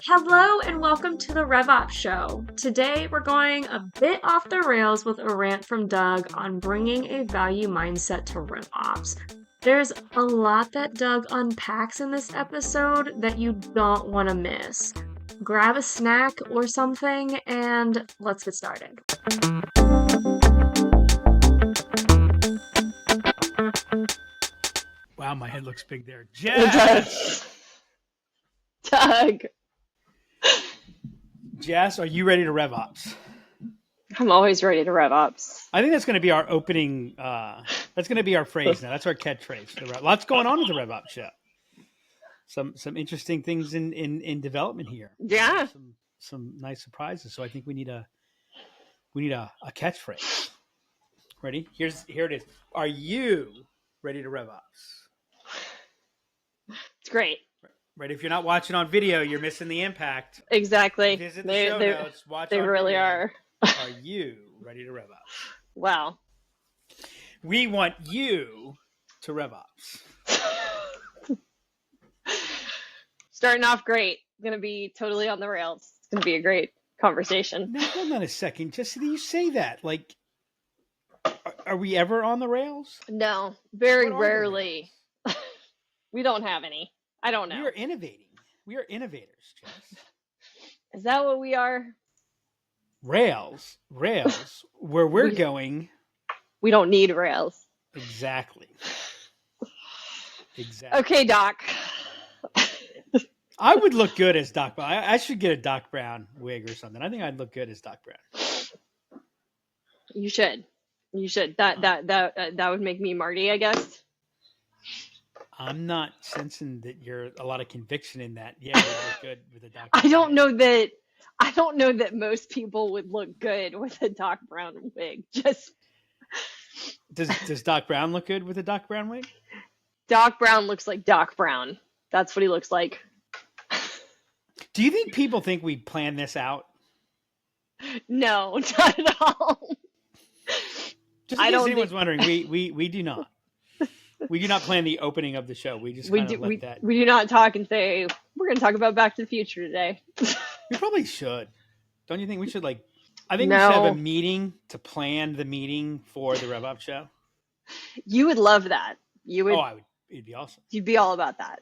Hello and welcome to the RevOps Show. Today we're going a bit off the rails with a rant from Doug on bringing a value mindset to RevOps. There's a lot that Doug unpacks in this episode that you don't want to miss. Grab a snack or something and let's get started. Wow, my head looks big there. It does. Doug. Jess, are you ready to RevOps? I'm always ready to RevOps. I think that's going to be our opening. That's going to be our phrase now. That's our catchphrase. Lots going on with the RevOps show. Some interesting things in development here. Yeah. Some nice surprises. So I think we need a catchphrase. Ready? Here it is. Are you ready to RevOps? It's great. Right. If you're not watching on video, you're missing the impact. Exactly. Visit the show notes. Watch. They really video. are. Are you ready to RevOps? Wow. We want you to RevOps. Starting off great. Going to be totally on the rails. It's going to be a great conversation. Now, hold on a second. Just you say that. Like, are we ever on the rails? No, very rarely. We don't have any. I don't know. We are innovating. We are innovators, Jess. Is that what we are? Rails. Where we're going. We don't need rails. Exactly. Okay, Doc. I would look good as Doc Brown. I should get a Doc Brown wig or something. I think I'd look good as Doc Brown. You should. That would make me Marty, I guess. I'm not sensing that you're a lot of conviction in that. Yeah, you look good with a Doc Brown. I don't know that most people would look good with a Doc Brown wig. Just does Doc Brown look good with a Doc Brown wig? Doc Brown looks like Doc Brown. That's what he looks like. Do you think people think we planned this out? No, not at all. Just in case anyone's wondering, we do not. We do not plan the opening of the show. We just let that. We do not talk and say, we're going to talk about Back to the Future today. We probably should. Don't you think we should I think we should have a meeting to plan the meeting for the RevOps show. You would love that. You would. Oh, I would. It'd be awesome. You'd be all about that.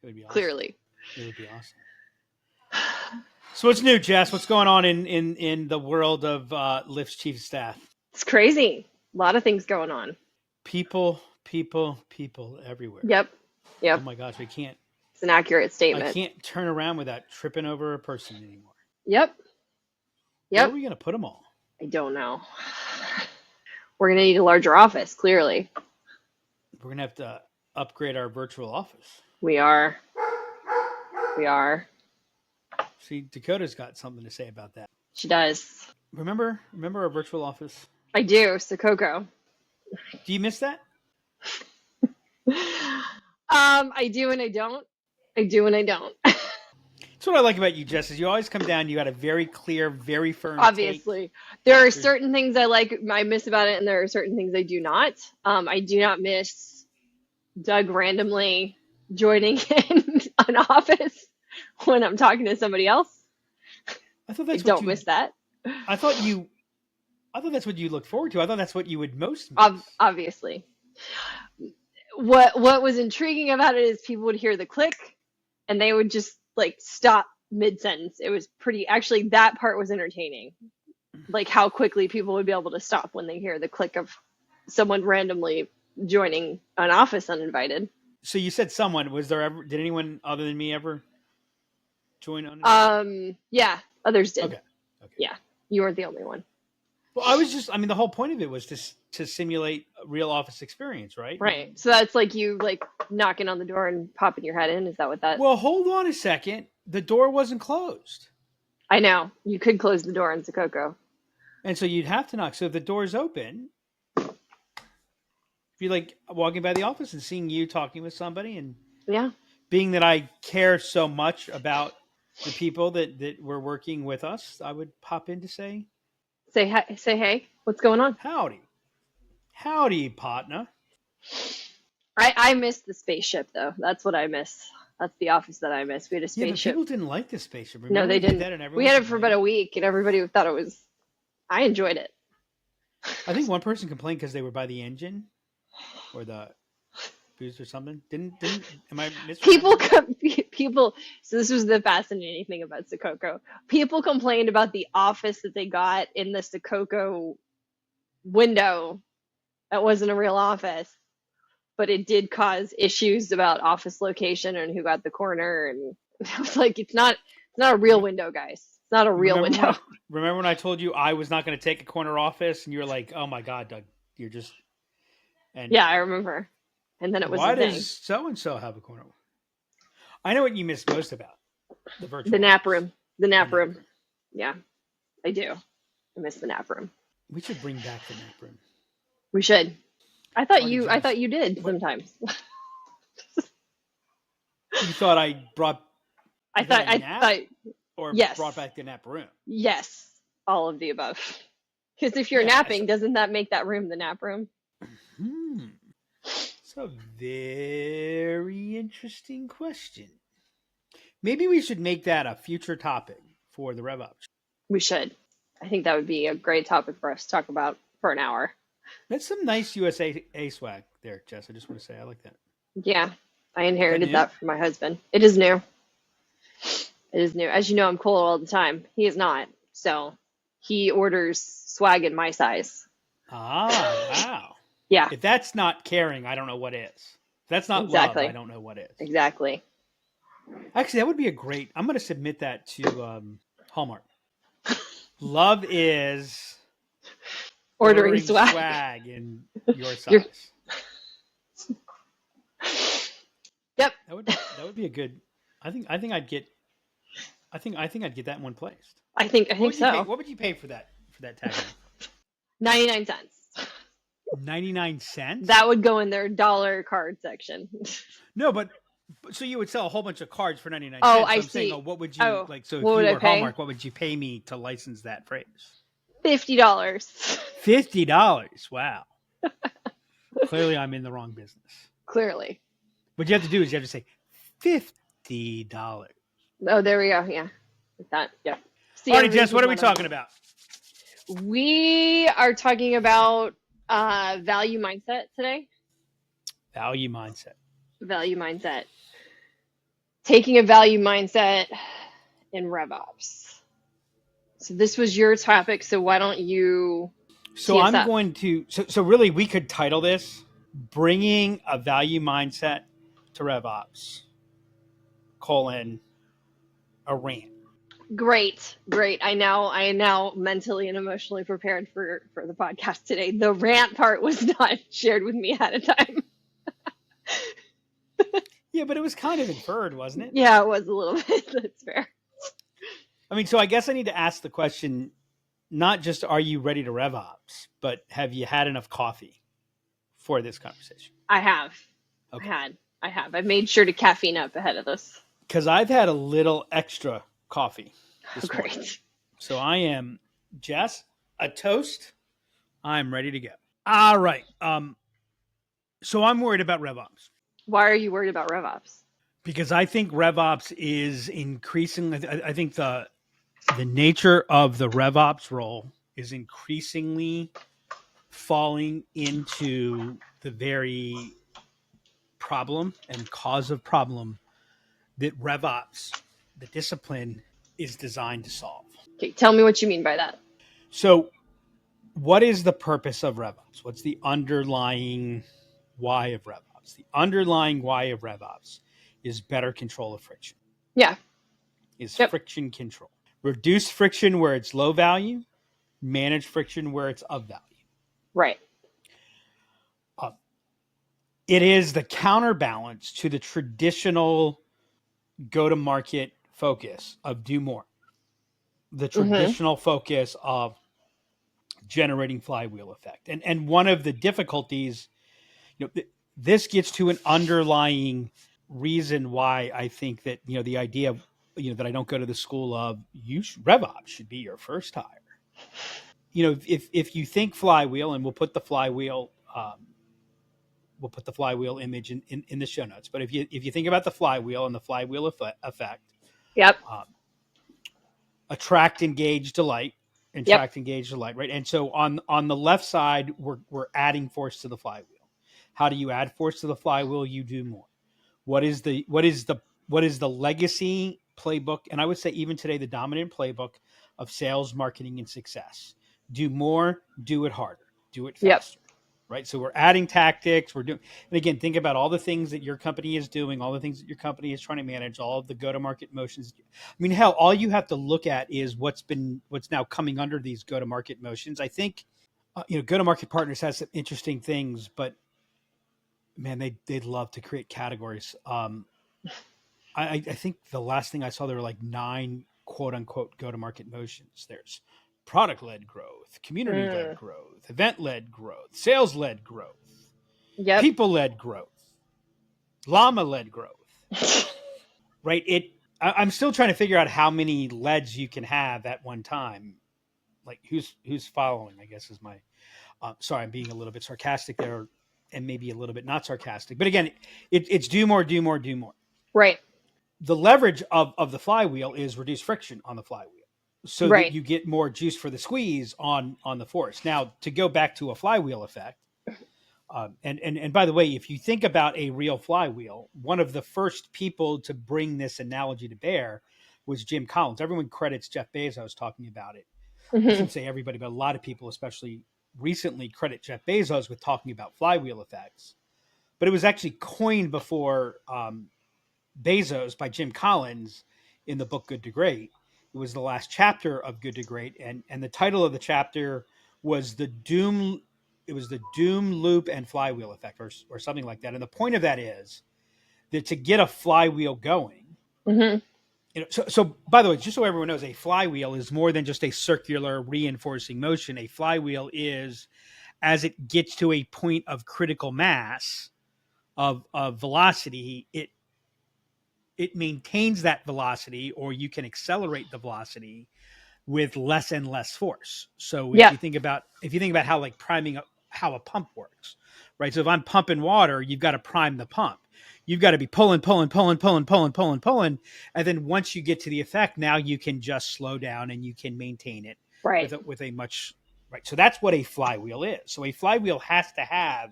It would be awesome. Clearly. It would be awesome. So what's new, Jess? What's going on in the world of Lyft's chief of staff? It's crazy. A lot of things going on. People everywhere. Yep. Oh my gosh, we can't. It's an accurate statement. I can't turn around without tripping over a person anymore. Yep. Where are we going to put them all? I don't know. We're going to need a larger office, clearly. We're going to have to upgrade our virtual office. We are. See, Dakota's got something to say about that. She does. Remember our virtual office? I do, Sakoko. Do you miss that? I do and I don't. That's what I like about you, Jess, is you always come down, you got a very clear, very firm Obviously. take. There are certain things I miss about it, and there are certain things I do not. I do not miss Doug randomly joining in an office when I'm talking to somebody else. I don't miss that. I thought that's what you looked forward to. I thought that's what you would most miss. Obviously. What was intriguing about it is people would hear the click and they would just stop mid-sentence. It was actually that part was entertaining. How quickly people would be able to stop when they hear the click of someone randomly joining an office uninvited. So you said someone, did anyone other than me ever join uninvited? Yeah, others did. Okay. Yeah, you weren't the only one. Well, the whole point of it was to simulate a real office experience, right? Right. So that's you knocking on the door and popping your head in. Is that what that? Well, hold on a second. The door wasn't closed. I know. You could close the door in Sakoko. And so you'd have to knock. So if the door's open, be walking by the office and seeing you talking with somebody, and being that I care so much about the people that were working with us, I would pop in to say hey, what's going on? Howdy, partner. I miss the spaceship though. That's what I miss. That's the office that I miss. We had a spaceship. Yeah, but people didn't like the spaceship. Remember no, they didn't. We had it for about a week, and everybody thought it was. I enjoyed it. I think one person complained because they were by the engine, or the boost or something. Didn't? Am I people? So this was the fascinating thing about Sakoko. People complained about the office that they got in the Sakoko window. That wasn't a real office. But it did cause issues about office location and who got the corner. And I was like, it's not a real window, guys. It's not a real window. Remember when I told you I was not going to take a corner office and you were like, oh my God, Doug, you're just. And yeah, I remember. And then it was why does so-and-so have a corner? I know what you miss most about the virtual. The nap room. The nap room. Yeah, I do. I miss the nap room. We should bring back the nap room. We should. I thought you did sometimes. You thought I brought. I thought. Or yes. Brought back the nap room. Yes, all of the above. Because if you're napping, doesn't that make that room the nap room? It's a very interesting question. Maybe we should make that a future topic for the RevOps. We should. I think that would be a great topic for us to talk about for an hour. That's some nice USA swag there, Jess. I just want to say I like that. Yeah, I inherited that from my husband. It is new. It is new. As you know, I'm cold all the time. He is not. So he orders swag in my size. Ah, wow. Yeah. If that's not caring, I don't know what is. If that's not love, I don't know what is. Exactly. Actually, that would be I'm going to submit that to Hallmark. Love is ordering swag in your size. Yep. That would be a good. I think I'd get that one placed. I think so. What would you pay for that tag? 99 cents. 99 cents? That would go in their dollar card section. No, but so you would sell a whole bunch of cards for 99 cents. So I I'm see. Saying, what would you like? So if you were Hallmark, what would you pay me to license that phrase? $50. $50. Wow. Clearly, I'm in the wrong business. Clearly. What you have to do is you have to say $50. Oh, there we go. Yeah. Like that. Yeah. All right, Jess, what are we talking about? We are talking about value mindset today. Value mindset. Taking a value mindset in RevOps. So this was your topic, so why don't you So I'm going to so really we could title this Bringing a Value Mindset to RevOps, a rant. Great. I now mentally and emotionally prepared for the podcast today. The rant part was not shared with me ahead of time. Yeah, but it was kind of inferred, wasn't it? Yeah, it was a little bit. That's fair. I mean, so I guess I need to ask the question, not just are you ready to RevOps, but have you had enough coffee for this conversation? I have. Okay. I have. I've made sure to caffeine up ahead of this. Because I've had a little extra coffee this morning. Great. So I am, Jess, a toast. I'm ready to go. All right. So I'm worried about RevOps. Why are you worried about RevOps? Because I think RevOps is increasingly, I think the nature of the RevOps role is increasingly falling into the very problem and cause of problem that RevOps, the discipline, is designed to solve. Okay, tell me what you mean by that. So what is the purpose of RevOps? What's the underlying why of RevOps? The underlying why of RevOps is better control of friction. Yeah. Friction control. Reduce friction where it's low value, manage friction where it's of value. Right. It is the counterbalance to the traditional go-to-market focus of do more. The traditional focus of generating flywheel effect. And one of the difficulties, this gets to an underlying reason why I think that, the idea of, that I don't go to the school of RevOps should be your first hire. If you think flywheel, and we'll put the flywheel we'll put the flywheel image in the show notes. But if you think about the flywheel and the flywheel effect, yep, attract, engage, delight, engage, delight, right? And so on the left side, we're adding force to the flywheel. How do you add force to the flywheel? You do more. What is the legacy playbook? And I would say even today, the dominant playbook of sales, marketing, and success. Do more, do it harder, do it faster. Right. So we're adding tactics. We're doing, and again, think about all the things that your company is doing, all the things that your company is trying to manage, all of the go-to-market motions. I mean, hell, all you have to look at is what's now coming under these go-to-market motions. I think, go-to-market partners has some interesting things, but man, they'd love to create categories. I think the last thing I saw, there were like 9 quote unquote go-to-market motions. There's product-led growth, community-led growth, event-led growth, sales-led growth, people-led growth, llama-led growth, right? I'm still trying to figure out how many leads you can have at one time. Like who's following, I guess is my, sorry, I'm being a little bit sarcastic there and maybe a little bit not sarcastic, but again, it's do more, do more, do more. Right. The leverage of the flywheel is reduce friction on the flywheel, so that you get more juice for the squeeze on the force. Now, to go back to a flywheel effect, and by the way, if you think about a real flywheel, one of the first people to bring this analogy to bear was Jim Collins. Everyone credits Jeff Bezos talking about it. I shouldn't say everybody, but a lot of people, especially recently, credit Jeff Bezos with talking about flywheel effects. But it was actually coined before Bezos by Jim Collins in the book Good to Great. It was the last chapter of Good to Great, and the title of the chapter was the doom loop and flywheel effect, or something like that. And the point of that is that to get a flywheel going, so by the way, just so everyone knows, a flywheel is more than just a circular reinforcing motion. A flywheel is, as it gets to a point of critical mass of velocity, it maintains that velocity, or you can accelerate the velocity with less and less force. So if you think about how like priming how a pump works, right? So if I'm pumping water, you've got to prime the pump. You've got to be pulling. And then once you get to the effect, now you can just slow down and you can maintain it with a much, right. So that's what a flywheel is. So a flywheel has to have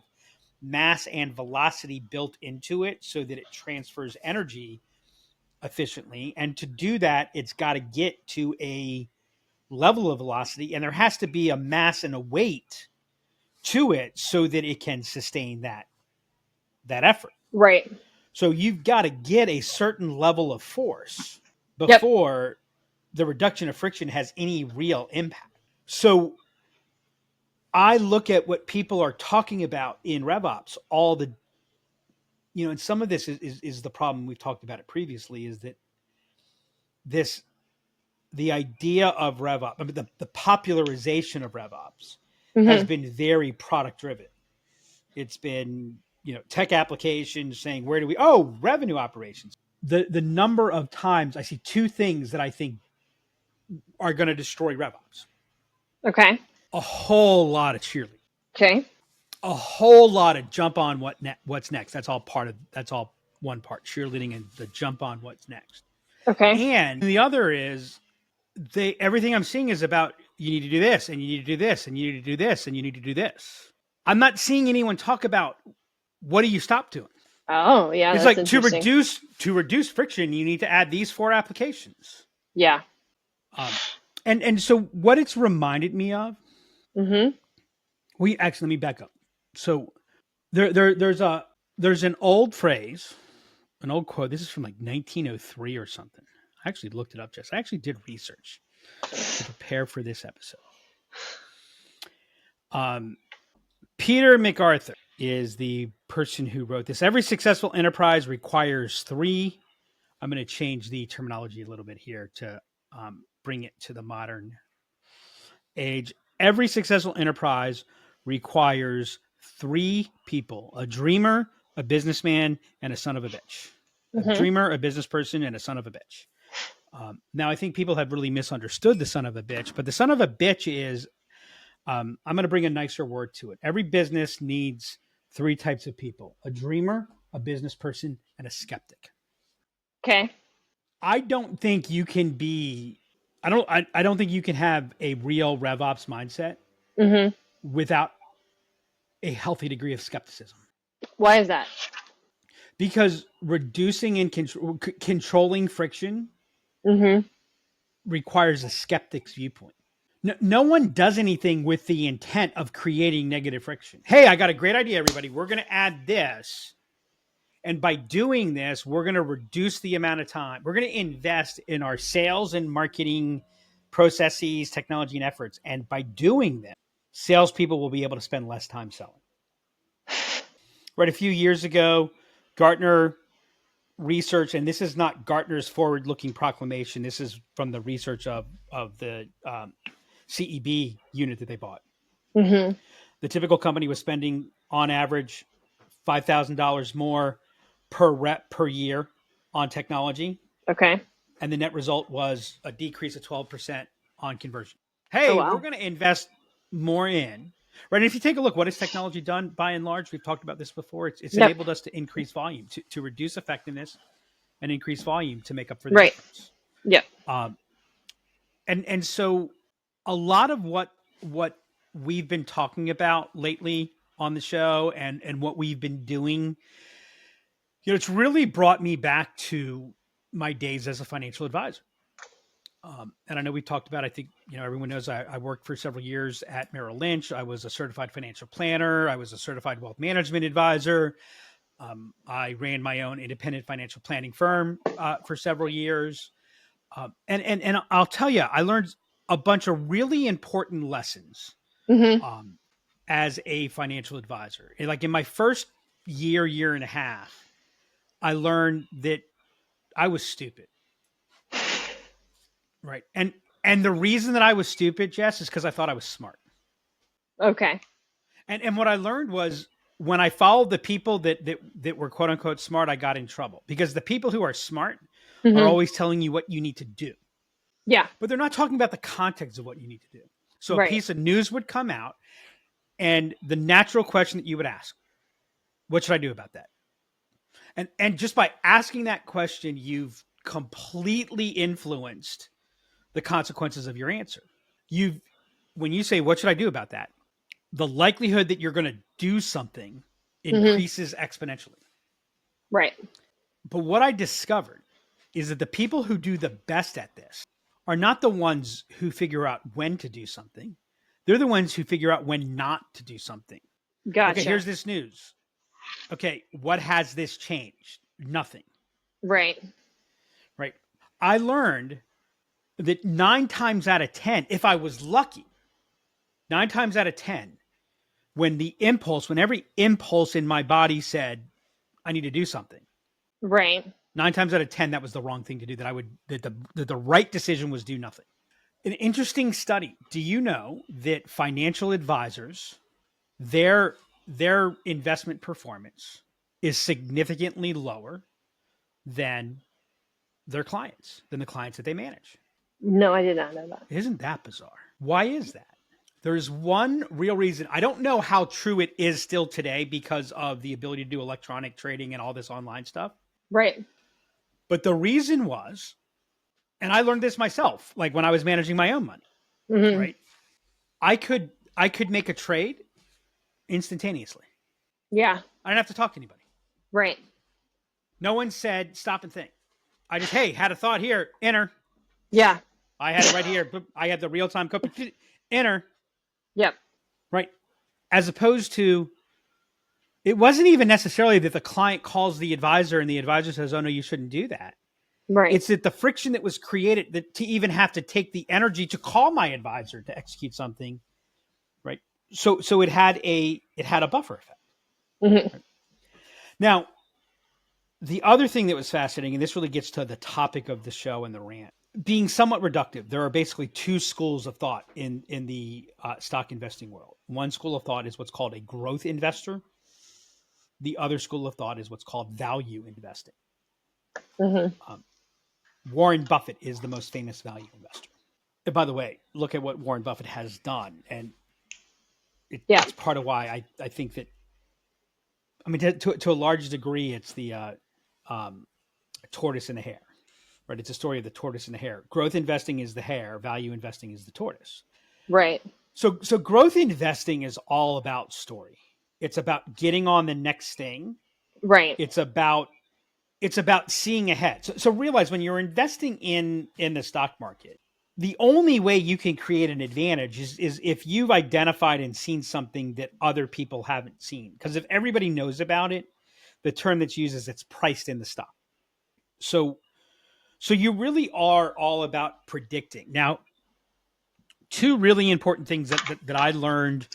mass and velocity built into it so that it transfers energy efficiently. And to do that, it's got to get to a level of velocity, and there has to be a mass and a weight to it so that it can sustain that effort. Right. So you've got to get a certain level of force before the reduction of friction has any real impact. So I look at what people are talking about in RevOps, and some of this is the problem. We've talked about it previously, is that the idea of RevOps, I mean, the popularization of RevOps has been very product driven. It's been, tech applications saying, revenue operations. The number of times I see 2 things that I think are going to destroy RevOps. Okay. A whole lot of cheerleading. Okay. A whole lot of jump on what's next. That's all one part, cheerleading and the jump on what's next. Okay. And the other is everything I'm seeing is about, you need to do this and you need to do this and you need to do this and you need to do this. I'm not seeing anyone talk about, what do you stop doing? Oh, yeah. It's like to reduce friction, you need to add these 4 applications. Yeah. And so what it's reminded me of, let me back up. So there's an old phrase, an old quote. This is from like 1903 or something. I actually looked it up, Jess. I actually did research to prepare for this episode. Peter MacArthur is the person who wrote this. Every successful enterprise requires 3. I'm going to change the terminology a little bit here to bring it to the modern age. Every successful enterprise requires 3 people: a dreamer, a businessman, and a son of a bitch. A dreamer, a business person, and a son of a bitch. Now, I think people have really misunderstood the son of a bitch, but the son of a bitch is, I'm going to bring a nicer word to it. Every business needs three types of people: a dreamer, a business person, and a skeptic. Okay. I don't think you can be, I don't think you can have a real RevOps mindset without a healthy degree of skepticism. Why is that? Because reducing and controlling friction requires a skeptic's viewpoint. No one does anything with the intent of creating negative friction. Hey, I got a great idea, everybody. We're going to add this. And by doing this, we're going to reduce the amount of time. We're going to invest in our sales and marketing processes, technology, and efforts. And by doing this, salespeople will be able to spend less time selling. Right. A few years ago, Gartner research, and this is not Gartner's forward-looking proclamation. This is from the research of the CEB unit that they bought. The typical company was spending on average $5,000 more per rep per year on technology. Okay. And the net result was a decrease of 12% on conversion. Hey, we're going to invest more in, right? And if you take a look, what has technology done by and large? We've talked about this before. It's enabled us to increase volume, to reduce effectiveness and increase volume to make up for the difference. Yeah. And so a lot of what we've been talking about lately on the show and what we've been doing, it's really brought me back to my days as a financial advisor. And I know we talked about, I think, everyone knows I worked for several years at Merrill Lynch. I was a certified financial planner. I was a certified wealth management advisor. I ran my own independent financial planning firm for several years. And I'll tell you, I learned a bunch of really important lessons as a financial advisor. Like in my first year and a half, I learned that I was stupid. Right. And the reason that I was stupid, Jess, is because I thought I was smart. Okay. And what I learned was when I followed the people that were quote unquote smart, I got in trouble because the people who are smart are always telling you what you need to do. Yeah. But they're not talking about the context of what you need to do. So a piece of news would come out and the natural question that you would ask, what should I do about that? And just by asking that question, you've completely influenced the consequences of your answer. When you say, what should I do about that? The likelihood that you're going to do something increases exponentially. Right. But what I discovered is that the people who do the best at this are not the ones who figure out when to do something. They're the ones who figure out when not to do something. Gotcha. Okay, here's this news. Okay, what has this changed? Nothing. Right. Right. I learned that 9 times out of 10, if I was lucky, 9 times out of 10, when every impulse in my body said, I need to do something. Right. 9 times out of 10, that was the wrong thing to do, that the right decision was do nothing. An interesting study. Do you know that financial advisors, their investment performance is significantly lower than their clients, than the clients that they manage? No, I did not know that. Isn't that bizarre? Why is that? There's one real reason. I don't know how true it is still today because of the ability to do electronic trading and all this online stuff. Right. But the reason was, and I learned this myself, like when I was managing my own money, right? I could make a trade instantaneously. Yeah. I didn't have to talk to anybody. Right. No one said, stop and think. I just, hey, had a thought here, enter. Yeah. I had it right here. I had the real-time copy, enter. Yep. Right. As opposed to, it wasn't even necessarily that the client calls the advisor and the advisor says, oh no, you shouldn't do that. Right. It's that the friction that was created to even have to take the energy to call my advisor to execute something. Right. So it had a buffer effect. Right? Now, the other thing that was fascinating, and this really gets to the topic of the show and the rant, being somewhat reductive, there are basically 2 schools of thought in the stock investing world. One school of thought is what's called a growth investor. The other school of thought is what's called value investing. Warren Buffett is the most famous value investor. And by the way, look at what Warren Buffett has done. And it's part of why I think that I mean, to a large degree, it's the tortoise and the hare, right? It's a story of the tortoise and the hare. Growth investing is the hare. Value investing is the tortoise. Right. So growth investing is all about story. It's about getting on the next thing. Right. It's about seeing ahead. So realize when you're investing in the stock market, the only way you can create an advantage is if you've identified and seen something that other people haven't seen. Because if everybody knows about it, the term that's used is it's priced in the stock. So you really are all about predicting. Now, two really important things that I learned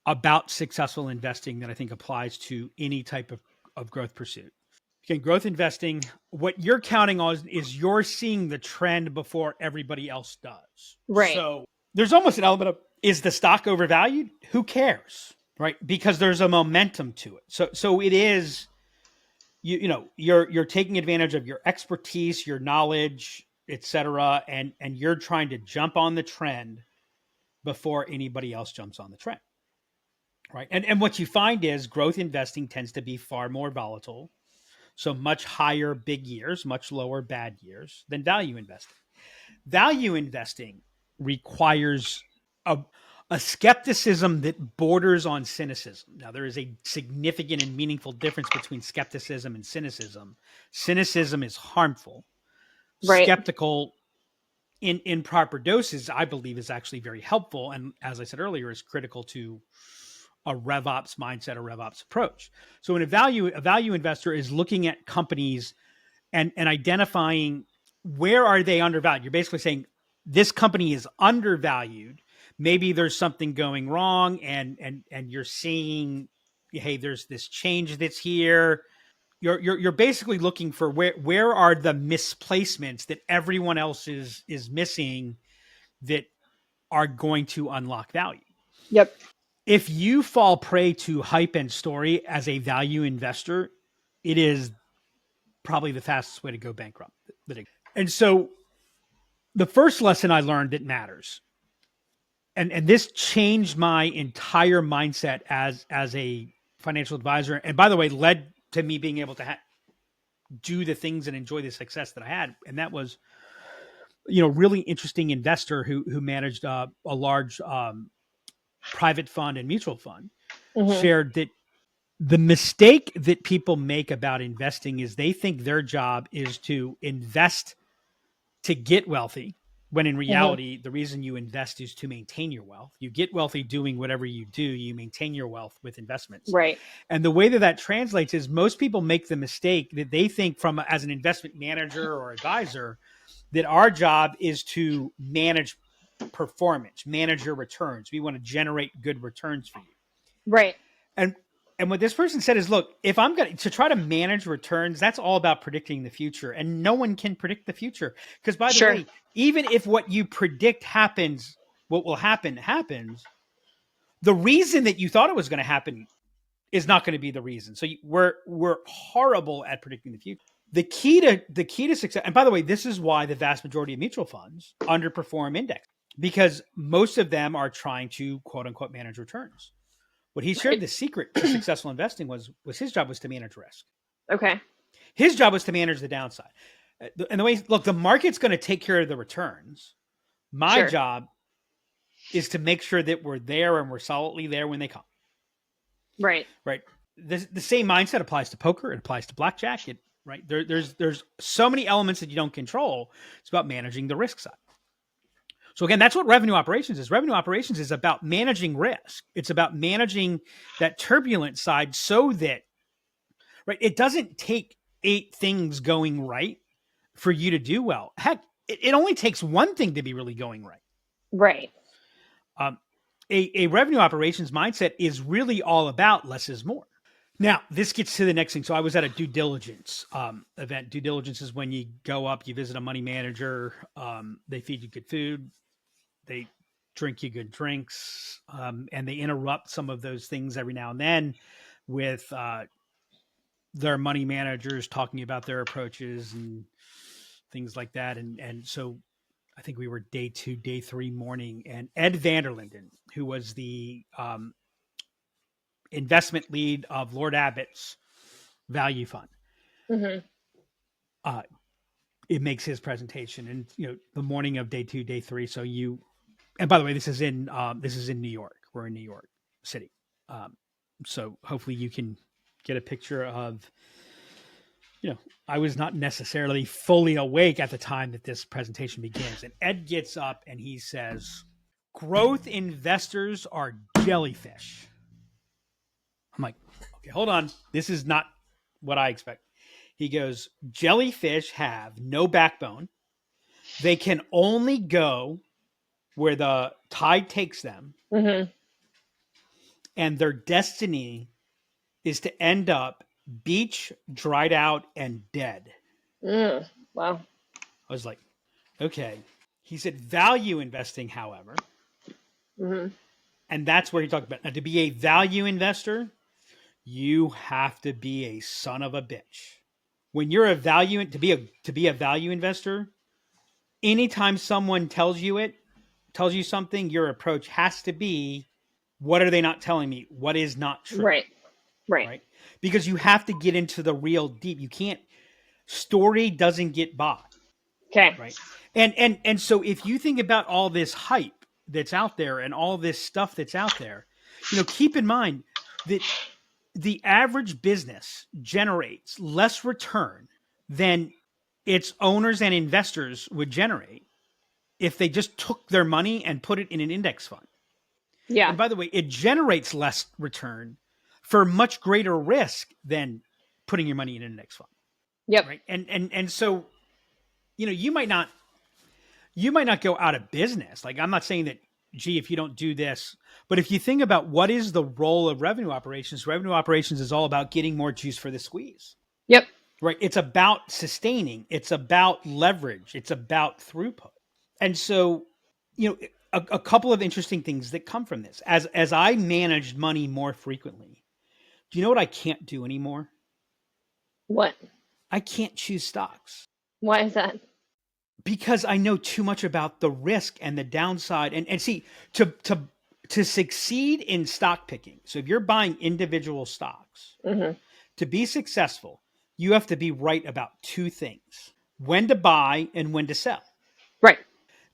about successful investing that I think applies to any type of growth pursuit. Okay, growth investing, what you're counting on is you're seeing the trend before everybody else does. Right. So there's almost an element of, is the stock overvalued? Who cares, right? Because there's a momentum to it. So it is, you're taking advantage of your expertise, your knowledge, et cetera, and you're trying to jump on the trend before anybody else jumps on the trend, right? And what you find is growth investing tends to be far more volatile. So much higher big years, much lower bad years than value investing. Value investing requires a skepticism that borders on cynicism. Now, there is a significant and meaningful difference between skepticism and cynicism. Cynicism is harmful. Right. Skeptical in proper doses, I believe, is actually very helpful. And as I said earlier, is critical to a RevOps mindset, a RevOps approach. So when a value investor is looking at companies and identifying where are they undervalued, you're basically saying this company is undervalued. Maybe there's something going wrong, and you're seeing, hey, there's this change that's here. You're basically looking for where are the misplacements that everyone else is missing that are going to unlock value. Yep. If you fall prey to hype and story as a value investor, it is probably the fastest way to go bankrupt. And so the first lesson I learned that matters, and this changed my entire mindset as a financial advisor, and by the way, led to me being able to do the things and enjoy the success that I had. And that was, really interesting investor who managed a large private fund and mutual fund, shared that the mistake that people make about investing is they think their job is to invest to get wealthy, when in reality, the reason you invest is to maintain your wealth. You get wealthy doing whatever you do. You maintain your wealth with investments. Right. And the way that translates is most people make the mistake that they think as an investment manager or advisor, that our job is to manage performance, manage your returns. We want to generate good returns for you. Right. And what this person said is, look, if I'm going to try to manage returns, that's all about predicting the future. And no one can predict the future. Because by the way, even if what you predict happens, what will happen happens, the reason that you thought it was going to happen is not going to be the reason. So we're horrible at predicting the future. The key to success, and by the way, this is why the vast majority of mutual funds underperform index, because most of them are trying to quote unquote manage returns. What he shared, the secret to successful investing was his job was to manage risk. Okay. His job was to manage the downside. And the way, look, the market's going to take care of the returns. My job is to make sure that we're there and we're solidly there when they come. Right. Right. The same mindset applies to poker. It applies to blackjack. Right. There's so many elements that you don't control. It's about managing the risk side. So again, that's what revenue operations is. Revenue operations is about managing risk. It's about managing that turbulent side so that, right, it doesn't take 8 things going right for you to do well. Heck, it only takes one thing to be really going right. Right. A revenue operations mindset is really all about less is more. Now, this gets to the next thing. So I was at a due diligence event. Due diligence is when you go up, you visit a money manager, they feed you good food, they drink you good drinks, and they interrupt some of those things every now and then with their money managers talking about their approaches and things like that. And so I think we were day 2, day 3 morning, and Ed Vanderlinden, who was the investment lead of Lord Abbott's value fund. It makes his presentation, and the morning of day 2, day 3. So and by the way, this is in New York. We're in New York City. So hopefully you can get a picture of, I was not necessarily fully awake at the time that this presentation begins. And Ed gets up and he says, growth investors are jellyfish. I'm like, okay, hold on. This is not what I expect. He goes, jellyfish have no backbone. They can only go where the tide takes them. And their destiny is to end up beach, dried out, and dead. Wow. I was like, okay. He said value investing, however. And that's where he talked about, now, to be a value investor, you have to be a son of a bitch. When you're to be a value investor, anytime someone tells you something, your approach has to be, what are they not telling me? What is not true? Right. Because you have to get into the real deep. You can't, story doesn't get bought. Okay. Right. And so if you think about all this hype that's out there and all this stuff that's out there, keep in mind that the average business generates less return than its owners and investors would generate if they just took their money and put it in an index fund. Yeah. And by the way, it generates less return for much greater risk than putting your money in an index fund. Yep. Right. And so, you might not go out of business. Like, I'm not saying that, gee, if you don't do this, but if you think about what is the role of revenue operations is all about getting more juice for the squeeze. Yep. Right. It's about sustaining. It's about leverage. It's about throughput. And so, a couple of interesting things that come from this. As I managed money more frequently, do you know what I can't do anymore? What? I can't choose stocks. Why is that? Because I know too much about the risk and the downside. And see, to succeed in stock picking, so if you're buying individual stocks, to be successful, you have to be right about two things: when to buy and when to sell. Right.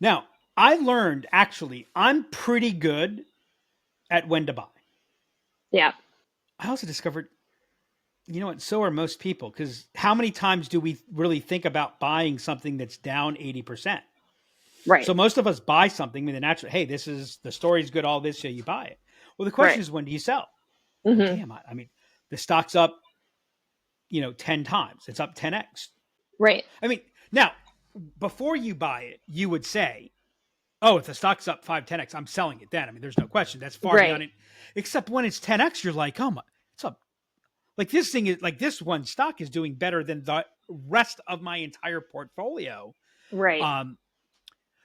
Now, I learned, actually, I'm pretty good at when to buy. Yeah. I also discovered, so are most people, because how many times do we really think about buying something that's down 80%? Right. So most of us buy something with the natural, hey, the story's good, all this, so you buy it. Well, the question is, when do you sell? Damn, I mean, the stock's up, 10 times. It's up 10x. Right. I mean, now, before you buy it, you would say, oh, if the stock's up 10x, I'm selling it then. I mean, there's no question. That's far beyond it. Except when it's 10x, you're like, oh my, it's up. Like, this thing is, like, this one stock is doing better than the rest of my entire portfolio. Right.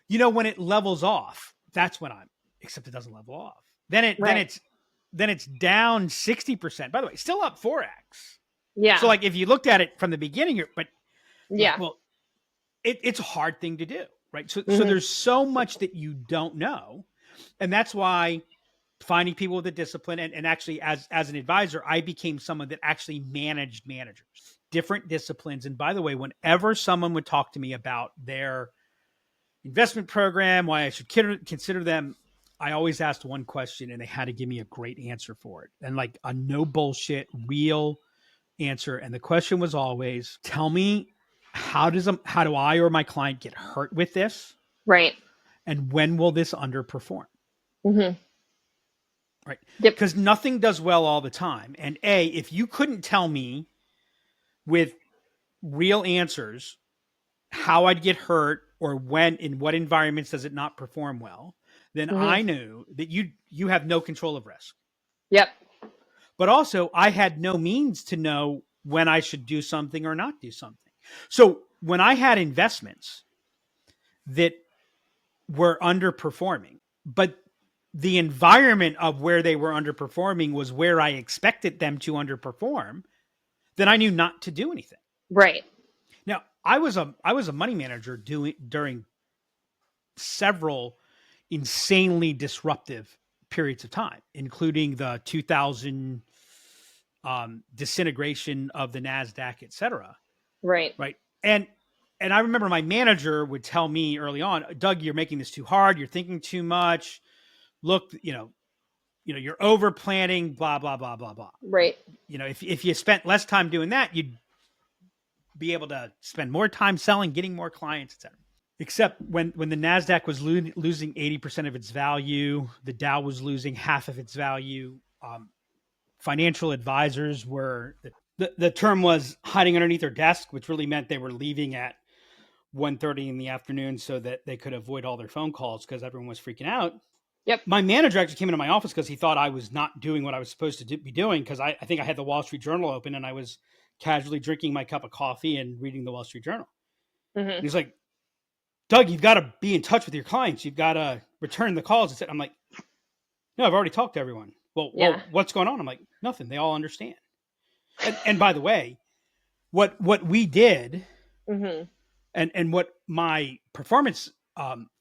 When it levels off, that's when except it doesn't level off. Then it's down 60%. By the way, still up 4x. Yeah. So, like, if you looked at it from the beginning, yeah. Well, it's a hard thing to do, right? So there's so much that you don't know. And that's why finding people with a discipline, and actually as an advisor, I became someone that actually managed managers, different disciplines. And by the way, whenever someone would talk to me about their investment program, why I should consider them, I always asked one question, and they had to give me a great answer for it. And like a no bullshit, real answer. And the question was always, tell me, how do I or my client get hurt with this? Right. And when will this underperform? Right. Yep. Because nothing does well all the time. And if you couldn't tell me with real answers how I'd get hurt, or when, in what environments does it not perform well, then I knew that you have no control of risk. Yep. But also, I had no means to know when I should do something or not do something. So when I had investments that were underperforming, but the environment of where they were underperforming was where I expected them to underperform, then I knew not to do anything. Right. Now, I was a money manager during several insanely disruptive periods of time, including the 2000 disintegration of the NASDAQ, et cetera. Right. And I remember my manager would tell me early on, Doug, you're making this too hard. You're thinking too much. Look, you're over planning, blah, blah, blah, blah, blah. Right. If you spent less time doing that, you'd be able to spend more time selling, getting more clients, et cetera. Except when the NASDAQ was losing 80% of its value, the Dow was losing half of its value. Financial advisors were, the term was hiding underneath their desk, which really meant they were leaving at 1:30 in the afternoon so that they could avoid all their phone calls because everyone was freaking out. Yep. My manager actually came into my office because he thought I was not doing what I was supposed to be doing, because I think I had the Wall Street Journal open and I was casually drinking my cup of coffee and reading the Wall Street Journal. Mm-hmm. He's like, Doug, you've got to be in touch with your clients. You've got to return the calls. I'm like, no, I've already talked to everyone. Well, what's going on? I'm like, nothing. They all understand. And by the way, what we did, mm-hmm. and what my performance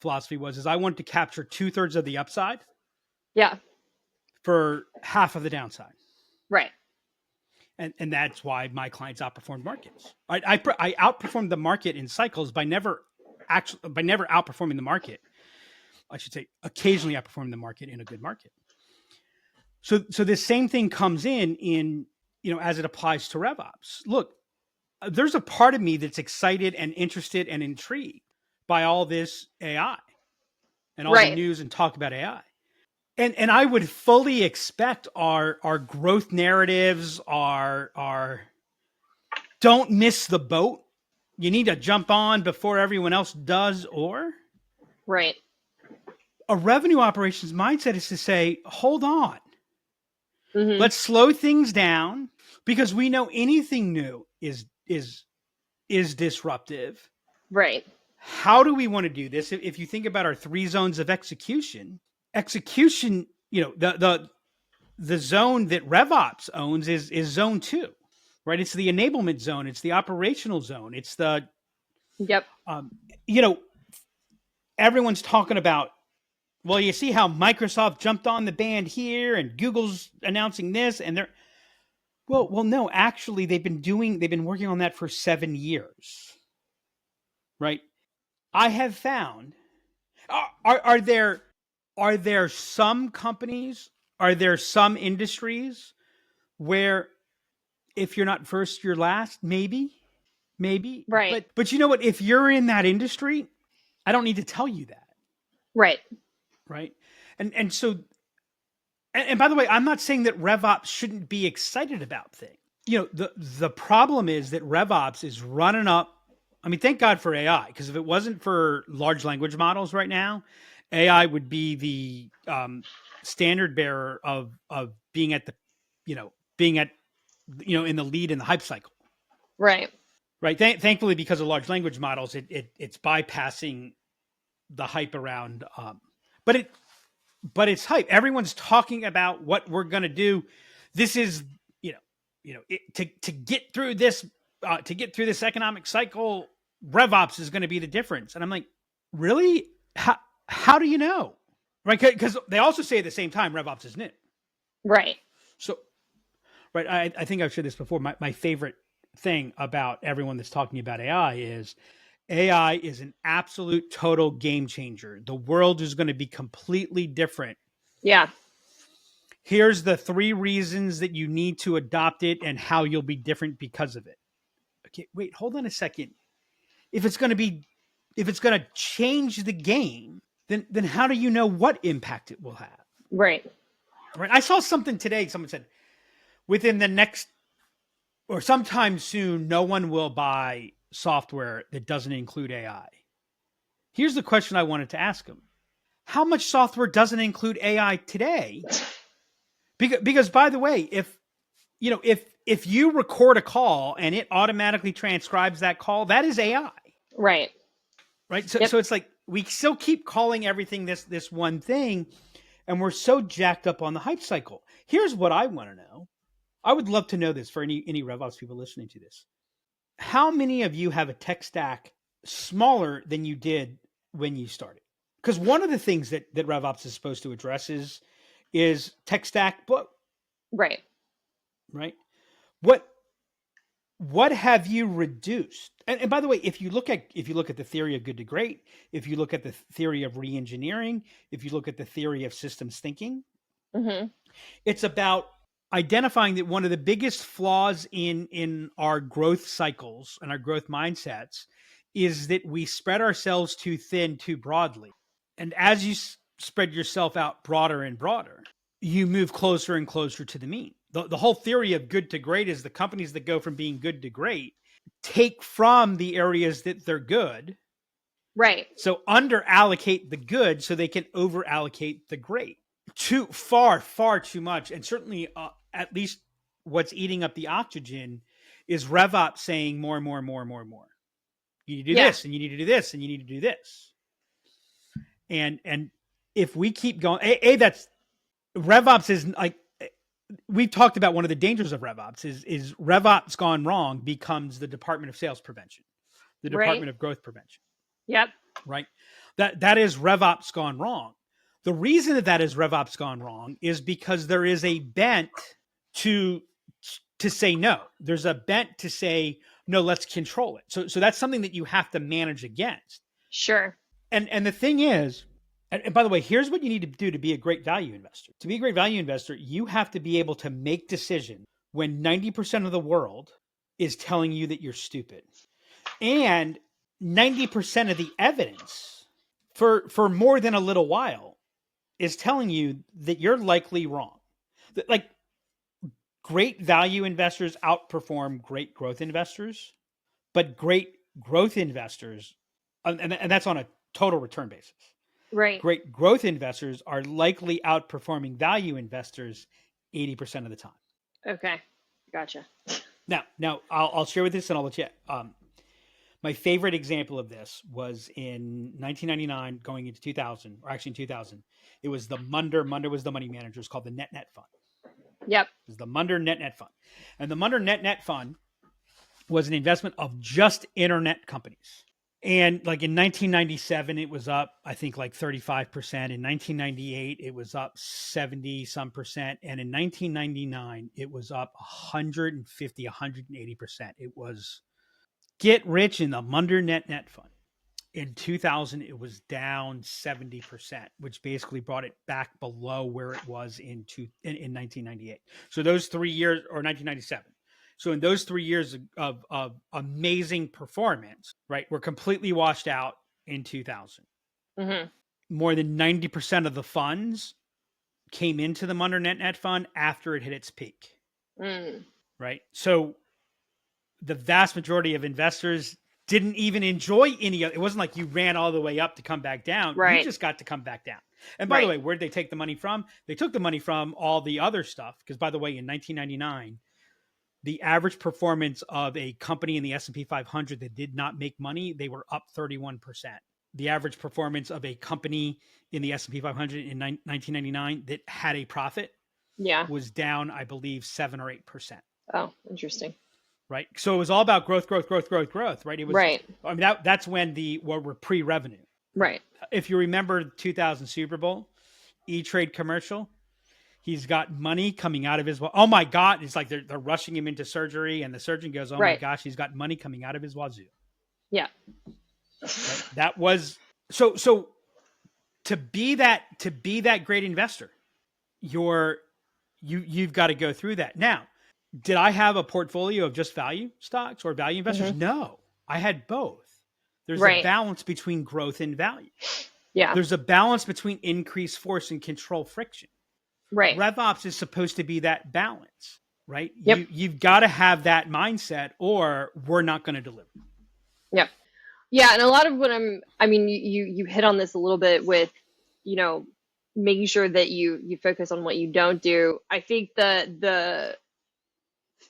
philosophy was, is I wanted to capture 2/3 of the upside. Yeah. For half of the downside. Right. And that's why my clients outperformed markets. I outperformed the market in cycles by never outperforming the market. I should say occasionally outperforming the market in a good market. So this same thing comes in as it applies to RevOps. Look, there's a part of me that's excited and interested and intrigued by all this AI and all the news and talk about AI. And I would fully expect our growth narratives, our don't miss the boat. You need to jump on before everyone else does, or a revenue operations mindset is to say, hold on. Mm-hmm. Let's slow things down, because we know anything new is disruptive. Right. How do we want to do this? If you think about our 3 zones of execution, the zone that RevOps owns is zone 2, right? It's the enablement zone. It's the operational zone. It's the, everyone's talking about, well, you see how Microsoft jumped on the band here and Google's announcing this, and they're, well, no, actually they've been working on that for 7 years, right? I have found, are there some companies, are there some industries where if you're not first, you're last? Maybe. Right. But you know what? If you're in that industry, I don't need to tell you that. Right. And so, and by the way, I'm not saying that RevOps shouldn't be excited about things. The problem is that RevOps is running up. I mean, thank God for AI, because if it wasn't for large language models right now, AI would be the standard bearer of being at the, in the lead in the hype cycle. Right. Thankfully, because of large language models, it's bypassing the hype around. But it's hype. Everyone's talking about what we're going to do. This is, to get through this, economic cycle, RevOps is going to be the difference. And I'm like, really? How do you know? Right? Because they also say at the same time, RevOps is new. Right. So, I think I've shared this before. My favorite thing about everyone that's talking about AI is an absolute total game changer. The world is going to be completely different. Yeah. Here's the 3 reasons that you need to adopt it and how you'll be different because of it. Okay, wait, hold on a second. If it's going to change the game, then how do you know what impact it will have? Right. I saw something today. Someone said, within the next or sometime soon, no one will buy software that doesn't include AI. Here's the question I wanted to ask them. How much software doesn't include AI today? Because by the way, if you record a call and it automatically transcribes that call, that is AI. Right. So it's like we still keep calling everything this one thing, and we're so jacked up on the hype cycle. Here's what I want to know. I would love to know this for any RevOps people listening to this. How many of you have a tech stack smaller than you did when you started? Because one of the things that RevOps is supposed to address is is tech stack bloat. Right. Right. What have you reduced? And by the way, if you look at the theory of good to great, if you look at the theory of re-engineering, if you look at the theory of systems thinking, it's about identifying that one of the biggest flaws in our growth cycles and our growth mindsets is that we spread ourselves too thin, too broadly. And as you spread yourself out broader and broader, you move closer and closer to the mean. The whole theory of good to great is the companies that go from being good to great take from the areas that they're good. Right. So under allocate the good so they can over allocate the great. Too far too much. And certainly at least what's eating up the oxygen is RevOps saying more. You need to do this, and you need to do this, and you need to do this. And if we keep going, that's RevOps is like, we've talked about one of the dangers of RevOps is RevOps gone wrong becomes the Department of Sales Prevention, the Department of Growth Prevention. Yep. Right. That is RevOps gone wrong. The reason that is RevOps gone wrong is because there is a bent to say no. There's a bent to say, no, let's control it. So that's something that you have to manage against. Sure. And the thing is, and by the way, here's what you need to do to be a great value investor. To be a great value investor, you have to be able to make decisions when 90% of the world is telling you that you're stupid. And 90% of the evidence for more than a little while is telling you that you're likely wrong. Like, great value investors outperform great growth investors, but great growth investors, and that's on a total return basis. Right. Great growth investors are likely outperforming value investors 80% of the time. Okay. Gotcha. Now I'll share with this and I'll let you. My favorite example of this was in 1999 going into 2000, or actually in 2000. It was the Munder. Munder was the money manager. It's called the Net Fund. Yep. It was the Munder Net Fund. And the Munder Net Fund was an investment of just internet companies. And like in 1997, it was up, I think, like 35%. In 1998, it was up 70 some percent. And in 1999, it was up 150, 180%. It was get rich in the Munder Net Fund. In 2000, it was down 70%, which basically brought it back below where it was in 1998. So those 3 years, or 1997. So in those 3 years of amazing performance, right, were completely washed out in 2000. More than 90% of the funds came into the Munder Net Fund after it hit its peak. Right. So the vast majority of investors didn't even enjoy any of it. It wasn't like you ran all the way up to come back down. Right. You just got to come back down. And by the way, where'd they take the money from? They took the money from all the other stuff. Because by the way, in 1999, the average performance of a company in the S&P 500 that did not make money, they were up 31%. The average performance of a company in the S&P 500 in 1999 that had a profit was down, I believe, 7 or 8%. Oh, interesting. Right. So it was all about growth, right? It was, right. I mean, that's when we're pre-revenue. Right. If you remember 2000 Super Bowl, E-Trade commercial, he's got money coming out of his, oh my God. It's like they're rushing him into surgery and the surgeon goes, oh my gosh, he's got money coming out of his wazoo. Yeah. Right? That was, so to be that great investor, you've got to go through that. Now, did I have a portfolio of just value stocks or value investors? No, I had both. There's a balance between growth and value. Yeah. There's a balance between increased force and control friction. Right. RevOps is supposed to be that balance, right? Yep. You've got to have that mindset or we're not going to deliver. Yep. Yeah. And a lot of what you hit on this a little bit with, making sure that you focus on what you don't do. I think the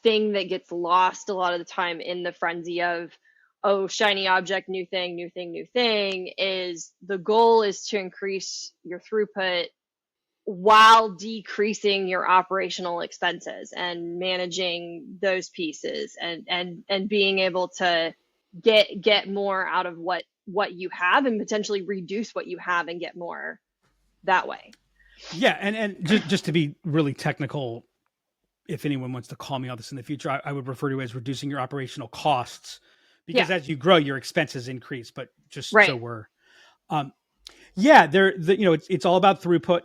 thing that gets lost a lot of the time in the frenzy of, oh, shiny object, new thing, is the goal is to increase your throughput while decreasing your operational expenses and managing those pieces and being able to get more out of what you have and potentially reduce what you have and get more that way. Yeah. And just to be really technical, if anyone wants to call me on this in the future, I would refer to it as reducing your operational costs, because as you grow, your expenses increase. But just so we're, it's all about throughput.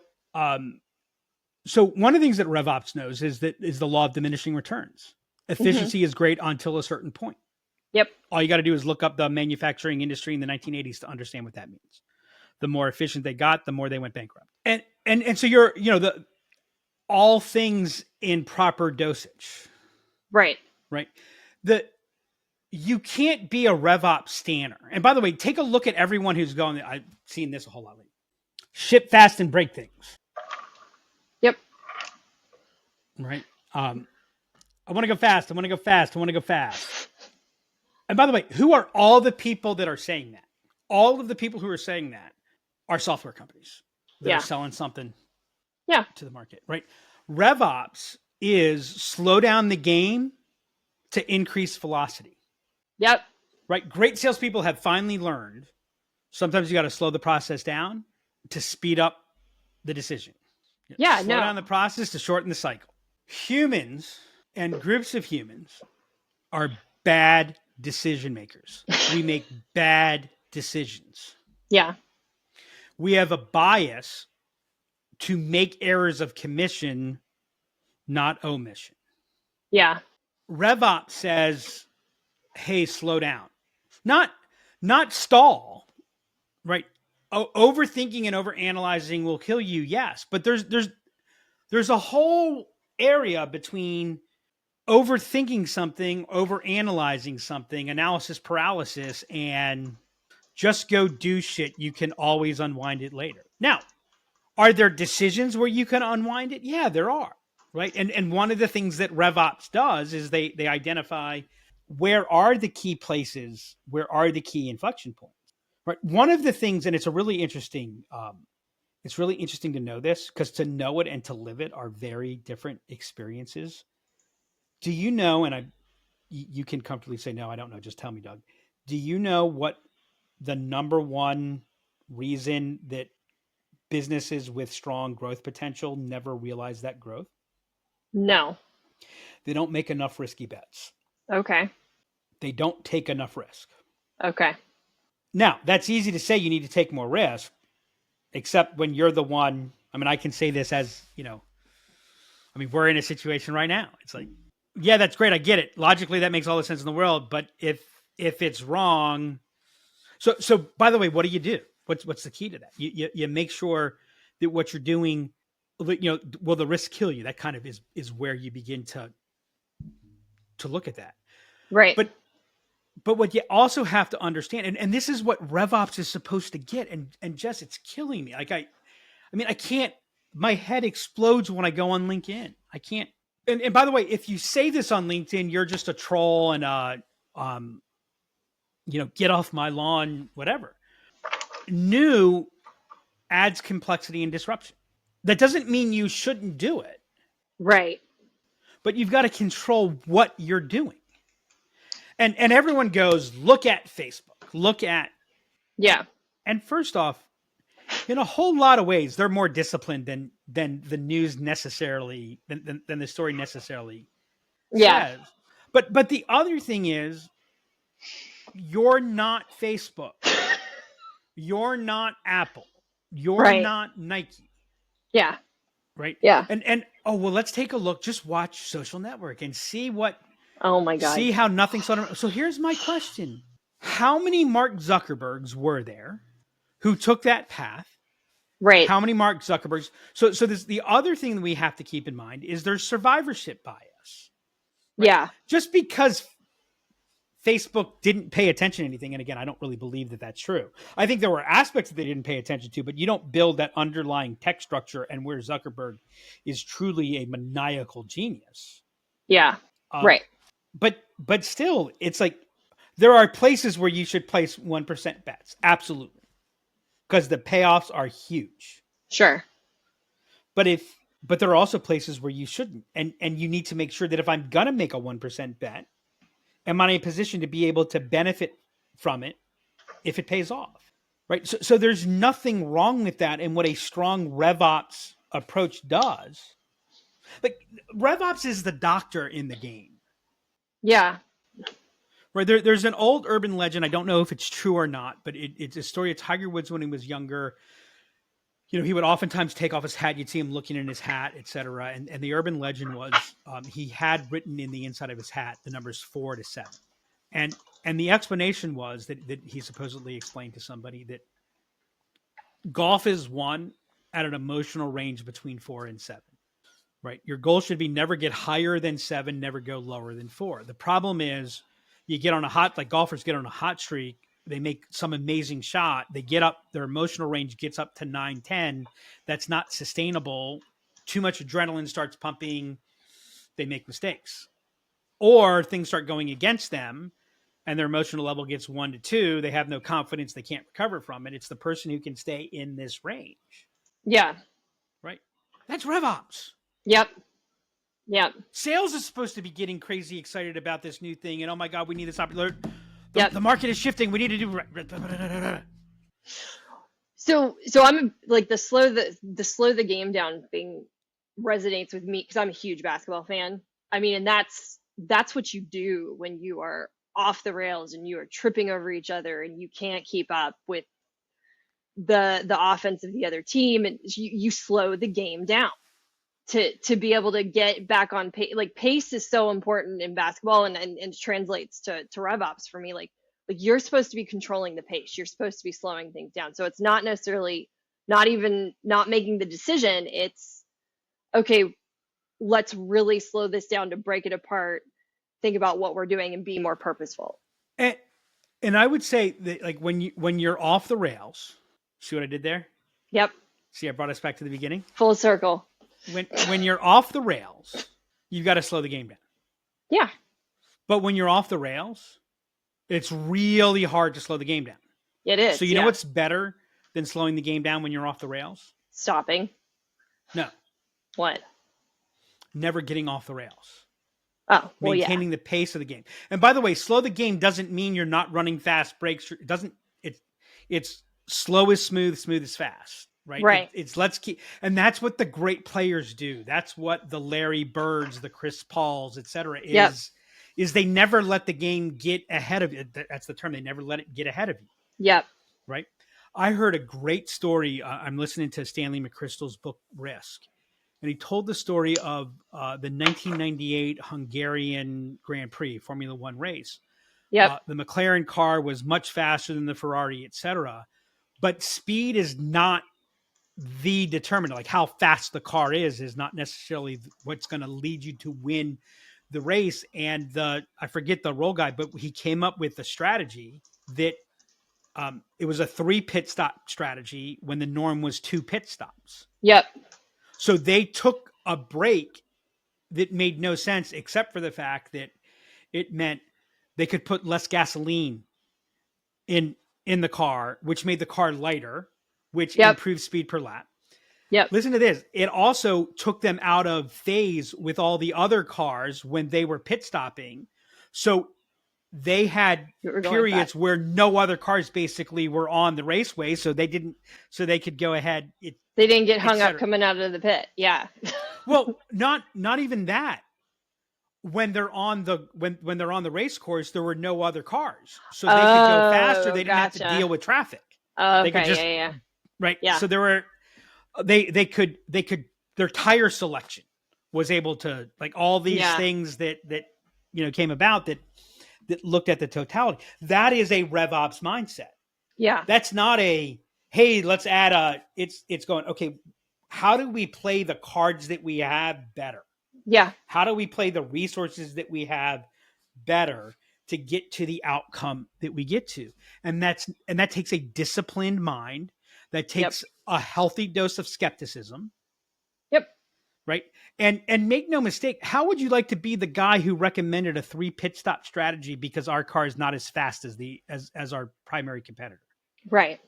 So one of the things that RevOps knows is the law of diminishing returns. Efficiency is great until a certain point. Yep. All you got to do is look up the manufacturing industry in the 1980s to understand what that means. The more efficient they got, the more they went bankrupt. And so all things in proper dosage. Right. Right. You can't be a RevOps stanner. And by the way, take a look at everyone who's going, I've seen this a whole lot lately. Ship fast and break things. Yep. Right. I want to go fast. I want to go fast. I want to go fast. And by the way, who are all the people that are saying that? All of the people who are saying that are software companies that are selling something to the market, right? RevOps is slow down the game to increase velocity. Yep. Right. Great salespeople have finally learned sometimes you got to slow the process down to speed up the decision. Slow down the process to shorten the cycle. Humans and groups of humans are bad decision makers. We make bad decisions. Yeah. We have a bias to make errors of commission, not omission. Yeah. RevOps says, hey, slow down. Not stall, right? Overthinking and overanalyzing will kill you, yes. But there's a whole area between overthinking something, overanalyzing something, analysis paralysis, and just go do shit. You can always unwind it later. Now, are there decisions where you can unwind it? Yeah, there are, right? And one of the things that RevOps does is they identify where are the key places, where are the key inflection points, right? One of the things, and it's really interesting to know this, because to know it and to live it are very different experiences. Do you know, and you can comfortably say, no, I don't know, just tell me, Doug. Do you know what the number one reason that businesses with strong growth potential never realize that growth? No. They don't make enough risky bets. Okay. They don't take enough risk. Okay. Now, that's easy to say you need to take more risk, except when you're the one. I mean, I can say this as, we're in a situation right now. It's like, yeah, that's great. I get it. Logically, that makes all the sense in the world. But if it's wrong, so by the way, what do? What's the key to that? You make sure that what you're doing, will the risk kill you? That kind of is where you begin to look at that. Right. But what you also have to understand, and this is what RevOps is supposed to get, and Jess, it's killing me. Like I can't. My head explodes when I go on LinkedIn. I can't. And by the way, if you say this on LinkedIn, you're just a troll and get off my lawn, whatever. New adds complexity and disruption. That doesn't mean you shouldn't do it. Right. But you've got to control what you're doing. And everyone goes, look at Facebook, look at. Yeah. And first off, in a whole lot of ways, they're more disciplined than the news necessarily, than the story necessarily says. But the other thing is, you're not Facebook. You're not Apple. You're not Nike. Yeah. Right? Yeah. And let's take a look. Just watch Social Network and see what. Oh my God. See how nothing's on. So here's my question. How many Mark Zuckerbergs were there who took that path? Right. How many Mark Zuckerbergs? So this, the other thing that we have to keep in mind is there's survivorship bias. Right? Yeah. Just because Facebook didn't pay attention to anything, and again, I don't really believe that that's true. I think there were aspects that they didn't pay attention to, but you don't build that underlying tech structure and where Zuckerberg is truly a maniacal genius. Yeah. Right. But still, it's like there are places where you should place 1% bets. Absolutely. Because the payoffs are huge. Sure. But there are also places where you shouldn't. And you need to make sure that if I'm going to make a 1% bet, am I in a position to be able to benefit from it if it pays off? Right. So there's nothing wrong with that. And what a strong RevOps approach does, like RevOps is the doctor in the game. Yeah. Right. There's an old urban legend. I don't know if it's true or not, but it's a story of Tiger Woods when he was younger. He would oftentimes take off his hat. You'd see him looking in his hat, et cetera. And the urban legend was he had written in the inside of his hat the numbers 4 to 7. And the explanation was that he supposedly explained to somebody that golf is won at an emotional range between 4 and 7. Right. Your goal should be never get higher than 7, never go lower than 4. The problem is you get on like golfers get on a hot streak. They make some amazing shot. They get up, their emotional range gets up to 9, 10. That's not sustainable. Too much adrenaline starts pumping. They make mistakes. Or things start going against them and their emotional level gets 1 to 2. They have no confidence. They can't recover from it. It's the person who can stay in this range. Yeah. Right. That's RevOps. Yep. Sales is supposed to be getting crazy excited about this new thing. And oh my God, we need this opportunity. The market is shifting. We need to do. So I'm like the slow the game down thing resonates with me because I'm a huge basketball fan. I mean, and that's what you do when you are off the rails and you are tripping over each other and you can't keep up with the offense of the other team, and you slow the game down to be able to get back on pace. Like pace is so important in basketball and translates to RevOps for me. Like you're supposed to be controlling the pace. You're supposed to be slowing things down. So it's not necessarily not making the decision. It's okay, let's really slow this down to break it apart, think about what we're doing and be more purposeful. And I would say that like when you're off the rails, see what I did there? Yep. See, I brought us back to the beginning. Full circle. When you're off the rails, you've got to slow the game down. Yeah. But when you're off the rails, it's really hard to slow the game down. It is. So you know what's better than slowing the game down when you're off the rails? Stopping. No. What? Never getting off the rails. Oh, well, maintaining the pace of the game. And by the way, slow the game doesn't mean you're not running fast breaks. It doesn't. It's slow is smooth, smooth is fast. Right. It's let's keep, and that's what the great players do. That's what the Larry Birds, the Chris Pauls, et cetera, is they never let the game get ahead of it. That's the term. They never let it get ahead of you. Yep. Right. I heard a great story. I'm listening to Stanley McChrystal's book Risk, and he told the story of the 1998 Hungarian Grand Prix Formula One race. Yep. The McLaren car was much faster than the Ferrari, et cetera, but speed is not the determinant. Like how fast the car is not necessarily what's going to lead you to win the race. And I forget the role guy, but he came up with a strategy that it was a 3 pit stop strategy when the norm was 2 pit stops. Yep. So they took a break that made no sense except for the fact that it meant they could put less gasoline in the car, which made the car lighter, which improved speed per lap. Yep. Listen to this. It also took them out of phase with all the other cars when they were pit stopping. So they had periods where no other cars basically were on the raceway. So they could go ahead. They didn't get hung up coming out of the pit. Yeah. Well, not even that. When they're on the race course, there were no other cars, so they could go faster. They didn't have to deal with traffic. Oh, okay. They could just, right. Yeah. So there were, they could their tire selection was able to, like, all these things that came about that looked at the totality. That is a RevOps mindset. Yeah. That's not a, hey, let's add it's going, okay, how do we play the cards that we have better? Yeah. How do we play the resources that we have better to get to the outcome that we get to? And that takes a disciplined mind. That takes a healthy dose of skepticism. Yep. Right. And make no mistake, how would you like to be the guy who recommended a 3 pit stop strategy because our car is not as fast as our primary competitor? Right.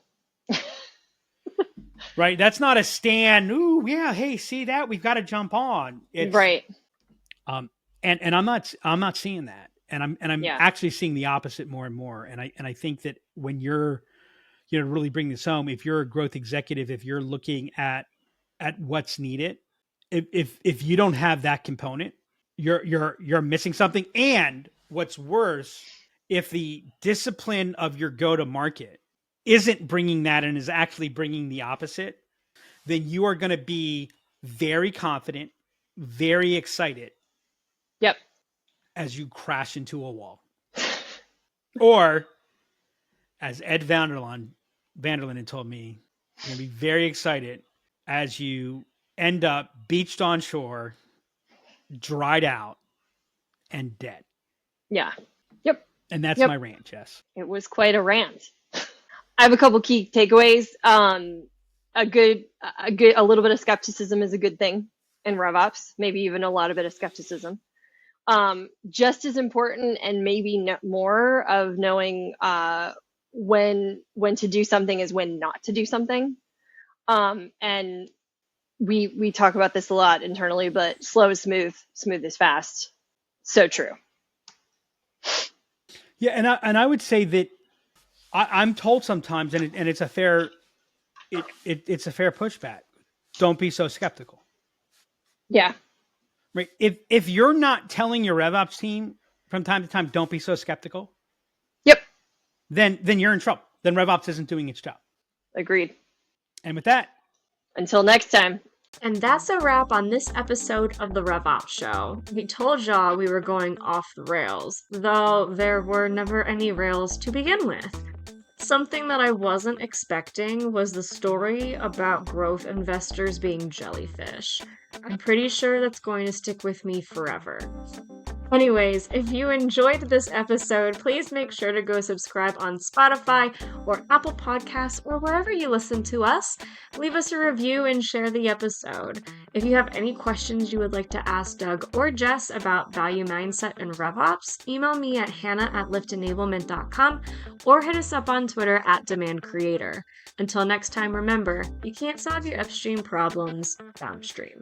Right. That's not a stand. Ooh, yeah. Hey, see that? We've got to jump on. It's, right. And I'm not seeing that. And I'm actually seeing the opposite more and more. And I think that when you're, really bring this home, if you're a growth executive, if you're looking at at what's needed. If you don't have that component, you're missing something. And what's worse, if the discipline of your go-to-market isn't bringing that and is actually bringing the opposite, then you are going to be very confident, very excited. Yep. As you crash into a wall. Or, as Ed Vanderlyn had told me, you're going to be very excited as you end up beached on shore, dried out, and dead. Yeah. Yep. And that's my rant, Jess. It was quite a rant. I have a couple key takeaways. A little bit of skepticism is a good thing in RevOps, maybe even a lot of bit of skepticism. Just as important, and maybe more, of knowing when to do something is when not to do something. And we talk about this a lot internally, but slow is smooth, smooth is fast. So true. Yeah, and I would say that I'm told sometimes, and it's a fair it's a fair pushback. Don't be so skeptical. Yeah. Right. If you're not telling your RevOps team from time to time, don't be so skeptical. Yep. Then you're in trouble. Then RevOps isn't doing its job. Agreed. And with that, until next time. And that's a wrap on this episode of the RevOps Show. We told y'all we were going off the rails, though there were never any rails to begin with. Something that I wasn't expecting was the story about growth investors being jellyfish. I'm pretty sure that's going to stick with me forever. Anyways, if you enjoyed this episode, please make sure to go subscribe on Spotify or Apple Podcasts or wherever you listen to us. Leave us a review and share the episode. If you have any questions you would like to ask Doug or Jess about value mindset and RevOps, email me at hannah@liftenablement.com or hit us up on Twitter @demandcreator. Until next time, remember, you can't solve your upstream problems downstream.